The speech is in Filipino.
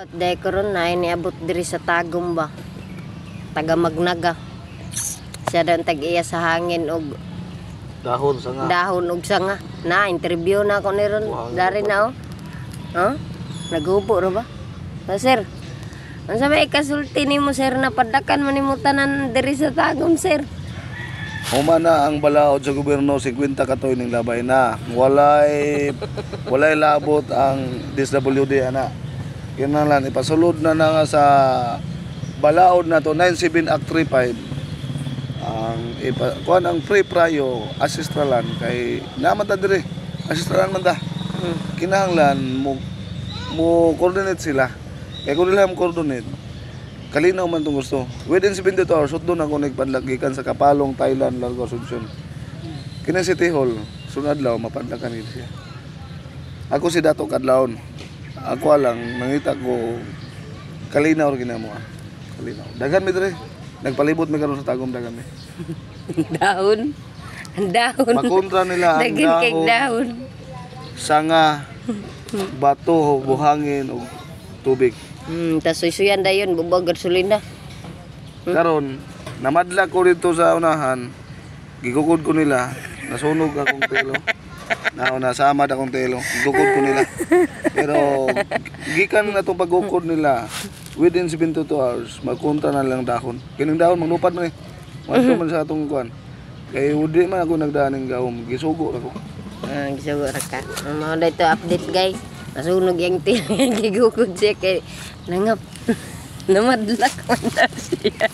Dahil karon na iniabot diri sa Tagum ba. Taga Magnaga. Siya dan tag-iya sa hangin og Dahon sanga. dahon og sanga. Na interview na ako ni ron. Dari na oh. Huh? Nagubo ra ba? Sir. Unsa may ikasulti nimo sir na padakan man nimo tanan diri sa Tagum sir? Humana ang balaod sa gobyerno 50 katoy ning labay na. Walay labot ang DSWD ana. Kinahanglan ipasulod na nga sa balaod na to 97 Act 35. Ang kuan ang free prayo assistralan kay naman ta dire. Assistralan man ta. Kinahanglan mo coordinate sila. Kaya kung nila coordinate, kalinaw man itong gusto. Within 72 hours, doon ako nagpadlagikan sa Kapalong, Thailand, Largo, Asuncion. Kina City Hall, sunod law, mapadlakan siya. Ako si Dato Kadlaon. Ako lang, nangita ko, kalinaw rin mo. Kalinaw. Dagan mi dire. Nagpalibot mi karon sa Tagum, dagan mi. Dahon. Ang dahon. Makontra nila ang Dagin kay dahon. sanga, bato, buhangin, o tubig. Tas suyan dayon bubog gasolina. Karon namadla ko dito sa unahan, gigukod ko nila, nasunog akong telo. Nasama akong telo, gigukod ko nila. Pero gikan na itong pagukod nila, within 72 hours, magkontra na lang dahon. Kining dahon, maglupad man eh. Mato man sa atong kuan. Kaya hindi man ako nagdaan ng gahom, gisugo ako. Gisugo ra ka. Mao dito update guys. Nasunog yung tiyan, gigukod siya kay nangap. Namadlak man daw siya.